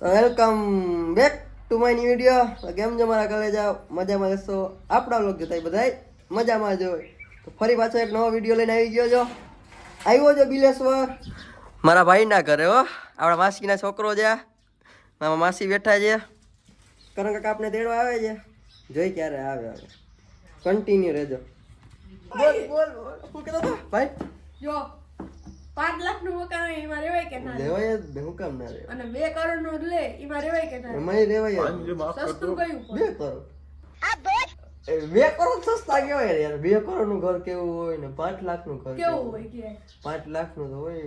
Welcome back to my new video. કેમ છો મારા કલેજા? મજામાં રહેશો? આપણા લોક જોતા બધાય મજામાં જ હોય. તો ફરી પાછો એક નવો વિડીયો લઈને આવી ગયો છો. આવ્યો છો બિલેશ્વર મારા ભાઈના ઘરે હો. આપણા માસીના છોકરો છે. મારા માસી બેઠા છે. કરણ કાકા આપણે તેડવા આવે છે. જોઈ ક્યારે આવે હવે. કન્ટિન્યુ રહેજો. બોલ બોલ શું કહેતો હતો ભાઈ? જો 5 લાખ નું મકાન હોય એમાં રેવાય કે ના લેવાય જ હું કામ ના રે. અને 2 કરોડ નું લે એમાં રેવાય કે ના એમાં રેવાય સસ્તું કયું 2 કરોડ. 2 કરોડ સસ્તા કેવાય યાર. 2 કરોડ નું ઘર કેવું હોય ને 5 લાખ નું ઘર કેવું હોય કે 5 લાખ નું તો હોય.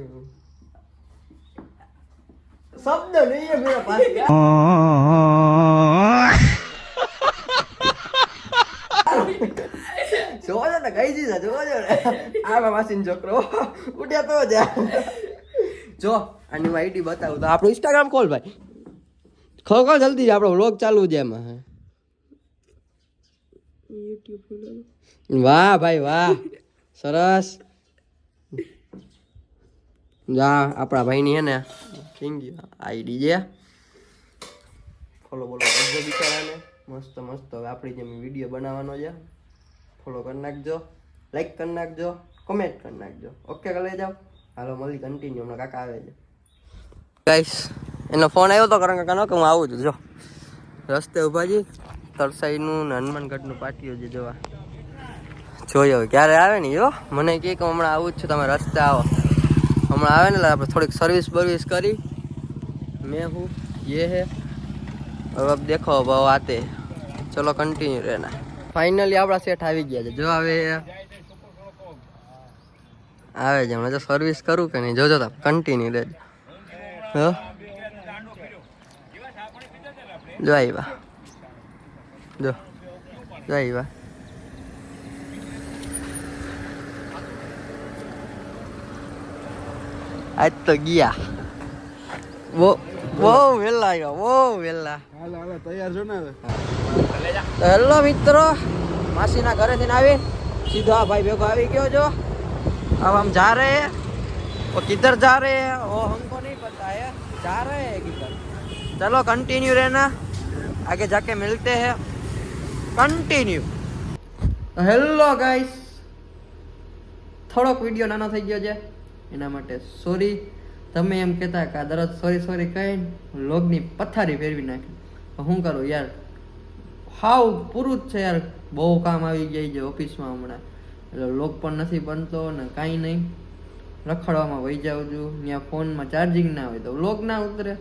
શબ્દ નહીં મેરા પાસે. જોજો ને કઈ દીધા જોજો ને. આ માસીન છોકરો ઉઠ્યા તો જા. જો આની આઈડી બતાવું તો આપણું ઇન્સ્ટાગ્રામ ખોલ ભાઈ. ખોલ જલ્દી આપણો વ્લોગ ચાલુ છે એમાં. વાહ ભાઈ વાહ સરસ. જા આપણા ભાઈની હે ને આઈડી છે. ફોલો બોલો કરજો બિચારાને. મસ્ત મસ્ત હવે આપણી જેમ વિડીયો બનાવવાનો છે. ફોલો કરી નાખજો, લાઈક કરી નાખજો, કમેન્ટ કરી નાખજો. ઓકે કરી જાઓ. હાલો મળી કન્ટિન્યુ. હમણાં કાકા આવે છે. ગાઈસ એનો ફોન આવ્યો તો કરણ કાકાનો કે હું આવું છું. જો રસ્તે ઊભા છીએ. તરસાઈનું ને હનુમાનગઢનું પાટિયું છે જોવા. જોયો ક્યારે આવે ને જો મને કહે કે હમણાં આવું જ છું, તમે રસ્તે આવો. હમણાં આવે ને એટલે આપણે થોડીક સર્વિસ બર્વિસ કરી. મેં હું ये है और अब देखो भाव आते. चलो कंटिन्यू रहना. फाइनली આપણા સેટ આવી ગયા છે. જો હવે આવે છે હમણાં. જો સર્વિસ કરું કે નહીં જોજો. તમે કન્ટિન્યુ રહેજો. હો જો આવ્યા. જો જો આવ્યા. આજ તો ગયા. બહુ વહેલા આવ્યા. બહુ વહેલા. તૈયાર છો ને હવે? હેલો મિત્રો, માસીના ઘરેથી આવી સીધો આ ભાઈ ભેગો આવી ગયો છો. अब हम जा रहे हैं. वो किधर जा रहे हैं वो हमको नहीं पता है. जा रहे हैं किधर. चलो कंटिन्यू रहना. आगे जाके मिलते हैं. कंटिन्यू. હેલો ગાઈસ, થોડોક વિડીયો નાનો થઈ ગયો છે એના માટે સોરી. તમે એમ કહેતા કે આ દરરોજ સોરી કહીને લોગની પથારી ફેરવી નાખી. શું કરું યાર, હાવ પૂરું જ છે યાર. બહુ કામ આવી જાય છે ઓફિસમાં હમણાં. એટલે લોગ પણ નથી બનતો ને કાંઈ નહીં. રખડવામાં વહી જાઉં છું. ત્યાં ફોનમાં ચાર્જિંગ ના હોય તો લોગ ના ઉતરે.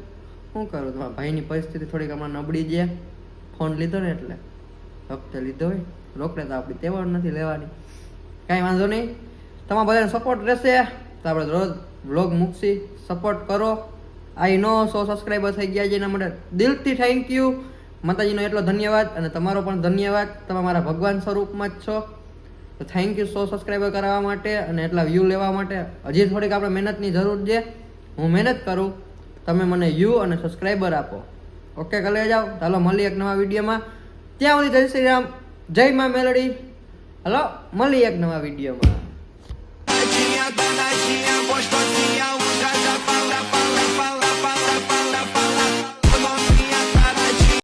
શું કરું? તમારા ભાઈની પરિસ્થિતિ થોડીક હમણાં નબળી છે. ફોન લીધો ને એટલે વખતે લીધો હોય. રોકડે તો આપણી તેવડ નથી લેવાની. કાંઈ વાંધો નહીં. તમારા બધાને સપોર્ટ રહેશે તો આપણે રોજ વ્લોગ મૂકશી. સપોર્ટ કરો. આઈ નો 100 સબસ્ક્રાઈબર થઈ ગયા છે એના માટે દિલથી થેન્ક યુ. માતાજીનો એટલો ધન્યવાદ અને તમારો પણ ધન્યવાદ. તમે મારા ભગવાન સ્વરૂપમાં જ છો. તો થેન્ક યુ 100 સબસ્ક્રાઈબર કરાવવા માટે અને એટલા વ્યૂ લેવા માટે. હજી થોડીક આપણે મહેનતની જરૂર છે. હું મહેનત કરું, તમે મને વ્યૂ અને સબસ્ક્રાઈબર આપો. ઓકે કરી જાઓ. ચાલો મળીએ એક નવા વિડીયોમાં. ત્યાં સુધી જય શ્રી રામ, જય મા મેલડી. હલો મળીએ એક નવા વિડીયોમાં.